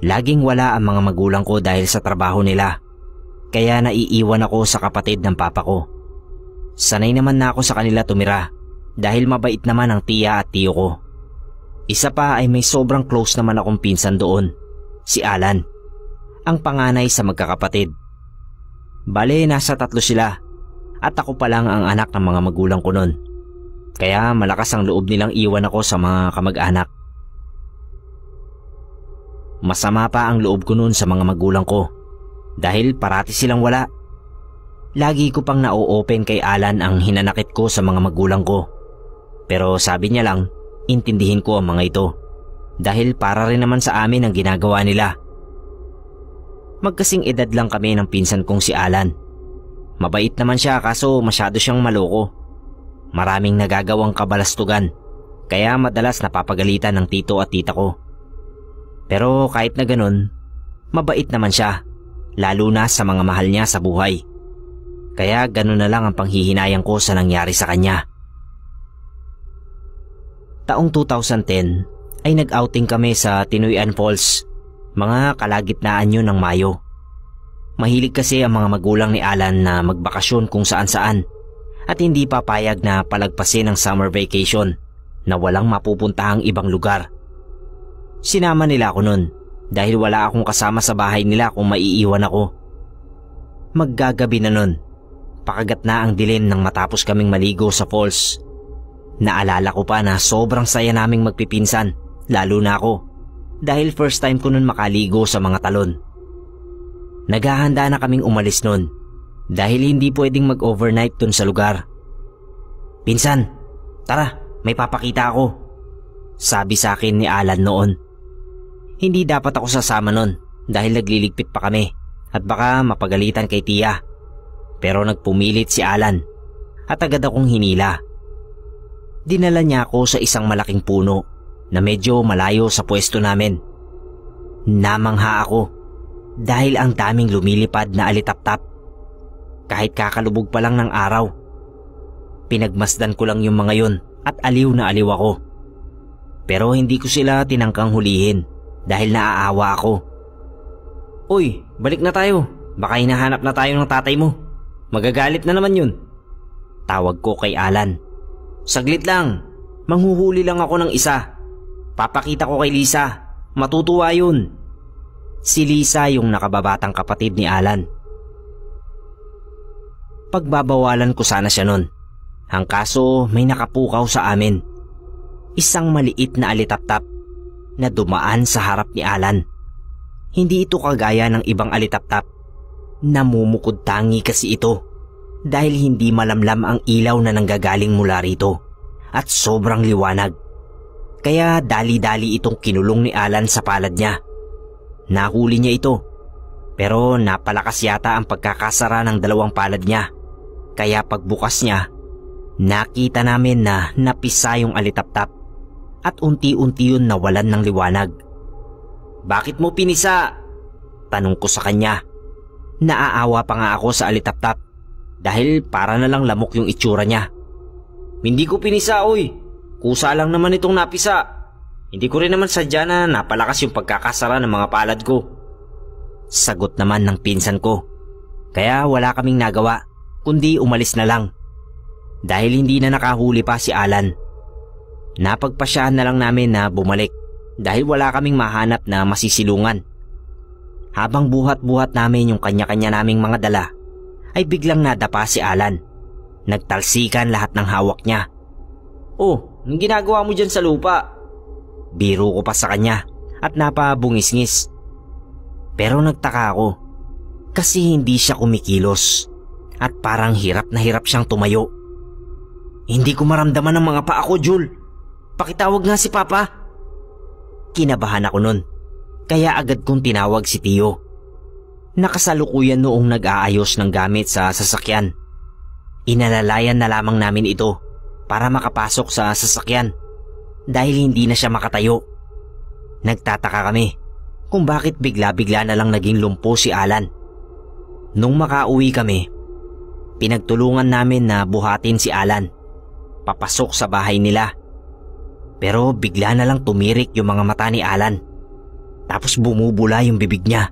Laging wala ang mga magulang ko dahil sa trabaho nila, kaya naiiwan ako sa kapatid ng papa ko. Sanay naman na ako sa kanila tumira dahil mabait naman ang tiya at tiyo ko. Isa pa ay may sobrang close naman akong pinsan doon, si Alan, ang panganay sa magkakapatid. Bale, nasa 3 sila at ako pa lang ang anak ng mga magulang ko noon. Kaya malakas ang loob nilang iwan ako sa mga kamag-anak. Masama pa ang loob ko noon sa mga magulang ko dahil parati silang wala. Lagi ko pang na-open kay Alan ang hinanakit ko sa mga magulang ko. Pero sabi niya lang, intindihin ko ang mga ito dahil para rin naman sa amin ang ginagawa nila. Magkasing edad lang kami ng pinsan kong si Alan. Mabait naman siya kaso masyado siyang maloko. Maraming nagagawang kabalastugan kaya madalas napapagalitan ng tito at tita ko. Pero kahit na ganun, mabait naman siya, lalo na sa mga mahal niya sa buhay. Kaya ganun na lang ang panghihinayang ko sa nangyari sa kanya. Taong 2010 ay nag-outing kami sa Tinoyan Falls, mga kalagitnaan yun ng Mayo. Mahilig kasi ang mga magulang ni Alan na magbakasyon kung saan-saan at hindi papayag na palagpasin ang summer vacation na walang mapupuntahang ibang lugar. Sinama nila ako nun dahil wala akong kasama sa bahay nila kung maiiwan ako. Maggagabi na nun, pakagat na ang dilim nang matapos kaming maligo sa falls. Naalala ko pa na sobrang saya naming magpipinsan, lalo na ako, dahil first time ko nun makaligo sa mga talon. Naghahanda na kaming umalis nun dahil hindi pwedeng mag-overnight dun sa lugar. "Pinsan, tara, may papakita ako," sabi sa akin ni Alan noon. Hindi dapat ako sasama nun dahil nagliligpit pa kami at baka mapagalitan kay tiya. Pero nagpumilit si Alan at agad akong hinila. Dinala niya ako sa isang malaking puno na medyo malayo sa pwesto namin. Namangha ako dahil ang daming lumilipad na alitaptap. Kahit kakalubog pa lang ng araw. Pinagmasdan ko lang yung mga yun at aliw na aliw ako. Pero hindi ko sila tinangkang hulihin dahil naaawa ako. "Uy, balik na tayo. Baka hinahanap na tayo ng tatay mo. Magagalit na naman yun," tawag ko kay Alan. "Saglit lang. Manghuhuli lang ako ng isa. Papakita ko kay Lisa. Matutuwa yun." Si Lisa yung nakababatang kapatid ni Alan. Pagbabawalan ko sana siya nun. Ang kaso may nakapukaw sa amin. Isang maliit na alitaptap na dumaan sa harap ni Alan. Hindi ito kagaya ng ibang alitaptap. Namumukod tangi kasi ito dahil hindi malamlam ang ilaw na nanggagaling mula rito at sobrang liwanag. Kaya dali-dali itong kinulong ni Alan sa palad niya. Nahuli niya ito pero napalakas yata ang pagkakasara ng 2 palad niya. Kaya pagbukas niya, nakita namin na napisa yung alitaptap at unti-unti yun nawalan ng liwanag. "Bakit mo pinisa?" tanong ko sa kanya. Naaawa pa nga ako sa alitaptap dahil para na lang lamok yung itsura niya. "Hindi ko pinisa, oy. Kusa lang naman itong napisa. Hindi ko rin naman sadya na napalakas yung pagkakasara ng mga palad ko," sagot naman ng pinsan ko. Kaya wala kaming nagawa kundi umalis na lang dahil hindi na nakahuli pa si Alan. Napagpasyahan na lang namin na bumalik dahil wala kaming mahanap na masisilungan. Habang buhat-buhat namin yung kanya-kanya naming mga dala, ay biglang nadapa si Alan. Nagtalsikan lahat ng hawak niya. "Oh, anong ginagawa mo dyan sa lupa?" Biro ko pa sa kanya at napabungis-ngis. Pero nagtaka ako kasi hindi siya kumikilos at parang hirap na hirap siyang tumayo. "Hindi ko maramdaman ang mga paa ko, Jul. Pakitawag nga si Papa." Kinabahan ako nun, kaya agad kong tinawag si Tio. Nakasalukuyan noong nag-aayos ng gamit sa sasakyan. Inalalayan na lamang namin ito para makapasok sa sasakyan dahil hindi na siya makatayo. Nagtataka kami kung bakit bigla-bigla na lang naging lumpo si Alan. Nung makauwi kami, pinagtulungan namin na buhatin si Alan papasok sa bahay nila. Pero bigla na lang tumirik yung mga mata ni Alan. tapos bumubula yung bibig niya.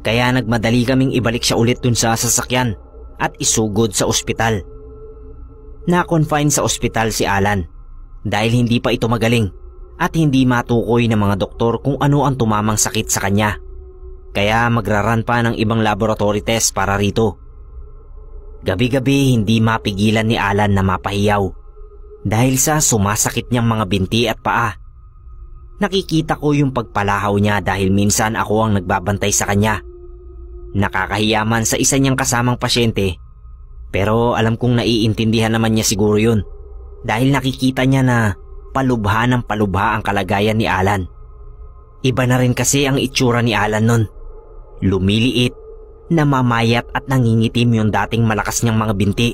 Kaya nagmadali kaming ibalik siya ulit dun sa sasakyan at isugod sa ospital. Na-confine sa ospital si Alan dahil hindi pa ito magaling at hindi matukoy ng mga doktor kung ano ang tumamang sakit sa kanya. Kaya magraran pa ng ibang laboratory test para rito. Gabi-gabi hindi mapigilan ni Alan na mapahiyaw dahil sa sumasakit niyang mga binti at paa. Nakikita ko yung pagpalahaw niya dahil minsan ako ang nagbabantay sa kanya. Nakakahiyaman sa isa niyang kasamang pasyente, pero alam kong naiintindihan naman niya siguro yun dahil nakikita niya na palubha ng palubha ang kalagayan ni Alan. Iba na rin kasi ang itsura ni Alan nun. Lumiliit, namamayat at nangingitim yung dating malakas niyang mga binti.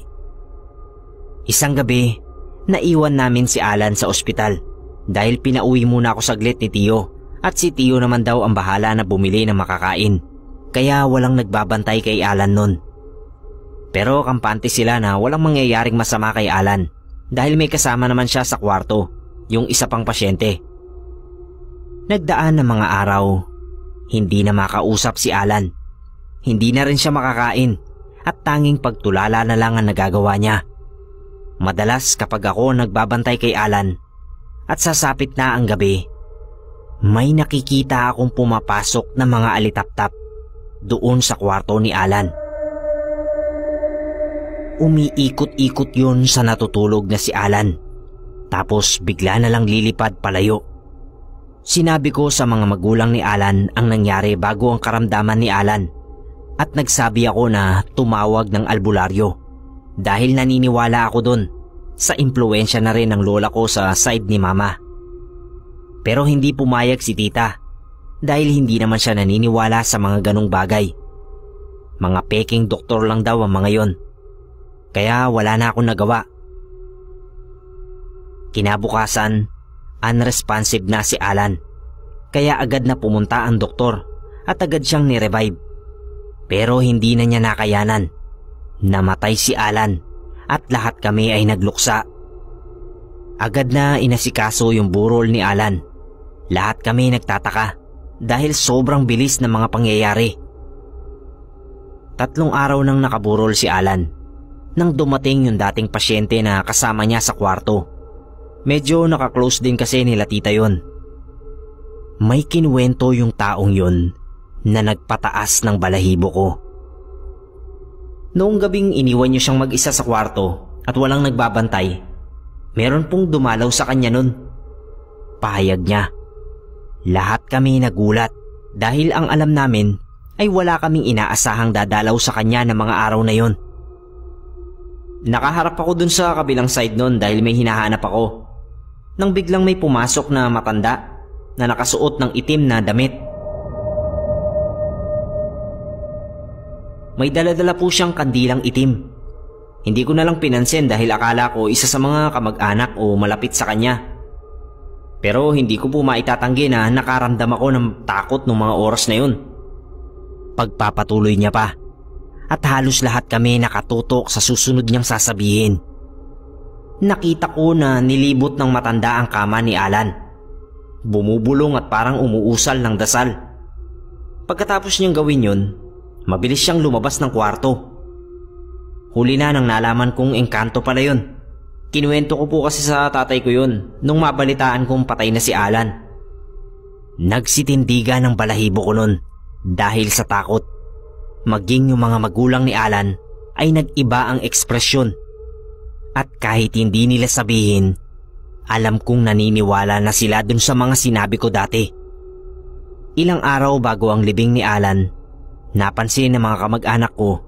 Isang gabi, naiwan namin si Alan sa ospital dahil pinauwi muna ako saglit ni Tio at si Tio naman daw ang bahala na bumili ng makakain. Kaya walang nagbabantay kay Alan nun. Pero kampante sila na walang mangyayaring masama kay Alan dahil may kasama naman siya sa kwarto, yung isa pang pasyente. Nagdaan ng mga araw, hindi na makausap si Alan. Hindi na rin siya makakain at tanging pagtulala na lang ang nagagawa niya. Madalas kapag ako nagbabantay kay Alan at sasapit na ang gabi, may nakikita akong pumapasok na mga alitaptap doon sa kwarto ni Alan. Umiikot-ikot yun sa natutulog na si Alan. Tapos bigla na lang lilipad palayo. Sinabi ko sa mga magulang ni Alan ang nangyari bago ang karamdaman ni Alan at nagsabi ako na tumawag ng albularyo dahil naniniwala ako dun sa impluensya na rin ng lola ko sa side ni mama. Pero hindi pumayag si tita dahil hindi naman siya naniniwala sa mga ganong bagay. Mga peking doktor lang daw ang mga yon. Kaya wala na akong nagawa. Kinabukasan, unresponsive na si Alan. Kaya agad na pumunta ang doktor at agad siyang ni-revive. Pero hindi na niya nakayanan. Namatay si Alan at lahat kami ay nagluksa. Agad na inasikaso yung burol ni Alan. Lahat kami nagtataka dahil sobrang bilis ng mga pangyayari. 3 araw nang nakaburol si Alan nang dumating yung dating pasyente na kasama niya sa kwarto. Medyo nakaklose din kasi nila tita yon. May kinuwento yung taong yon na nagpataas ng balahibo ko. Noong gabing iniwan niyo siyang mag-isa sa kwarto at walang nagbabantay, meron pong dumalaw sa kanya nun. Pahayag niya. Lahat kami nagulat dahil ang alam namin ay wala kaming inaasahang dadalaw sa kanya ng mga araw na yon. Nakaharap ako dun sa kabilang side nun dahil may hinahanap ako. Nang biglang may pumasok na matanda na nakasuot ng itim na damit. May dala-dala po siyang kandilang itim. Hindi ko na lang pinansin dahil akala ko isa sa mga kamag-anak o malapit sa kanya. Pero hindi ko po maitatanggi na nakaramdam ako ng takot ng mga oras na yun. Pagpapatuloy niya pa at halos lahat kami nakatutok sa susunod niyang sasabihin. Nakita ko na nilibot ng matanda ang kama ni Alan. Bumubulong at parang umuusal ng dasal. Pagkatapos niyang gawin yun, mabilis siyang lumabas ng kwarto. Huli na nang nalaman kong engkanto pala yun. Kinuwento ko po kasi sa tatay ko yun nung mabalitaan kong patay na si Alan. Nagsitindigan ng balahibo ko nun dahil sa takot. Maging yung mga magulang ni Alan ay nag-iba ang ekspresyon. At kahit hindi nila sabihin, alam kong naniniwala na sila dun sa mga sinabi ko dati. Ilang araw bago ang libing ni Alan, napansin ng mga kamag-anak ko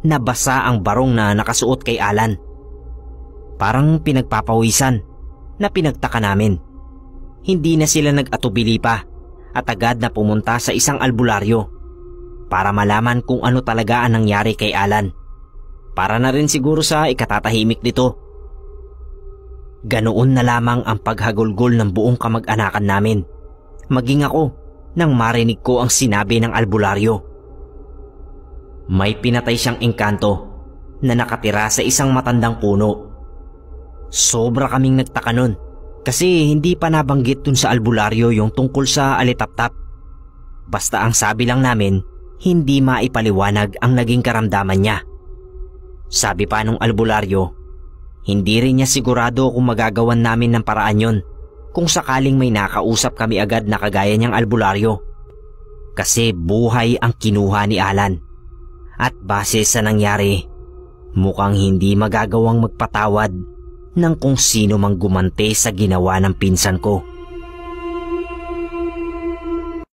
na basa ang barong na nakasuot kay Alan. Parang pinagpapawisan na pinagtaka namin. Hindi na sila nag-atubili pa at agad na pumunta sa isang albularyo para malaman kung ano talaga ang nangyari kay Alan. Para na rin siguro sa ikatatahimik nito. Ganoon na lamang ang paghagulgol ng buong kamag-anakan namin. Maging ako nang marinig ko ang sinabi ng albularyo. May pinatay siyang engkanto na nakatira sa isang matandang puno. Sobra kaming nagtaka nun kasi hindi pa nabanggit dun sa albularyo yung tungkol sa alitaptap Basta ang sabi lang namin, hindi maipaliwanag ang naging karamdaman niya. Sabi pa nung albularyo, hindi rin niya sigurado kung magagawan namin ng paraan yon kung sakaling may nakausap kami agad na kagaya niyang albularyo. Kasi buhay ang kinuha ni Alan. At base sa nangyari, mukhang hindi magagawang magpatawad ng kung sino mang gumante sa ginawa ng pinsan ko.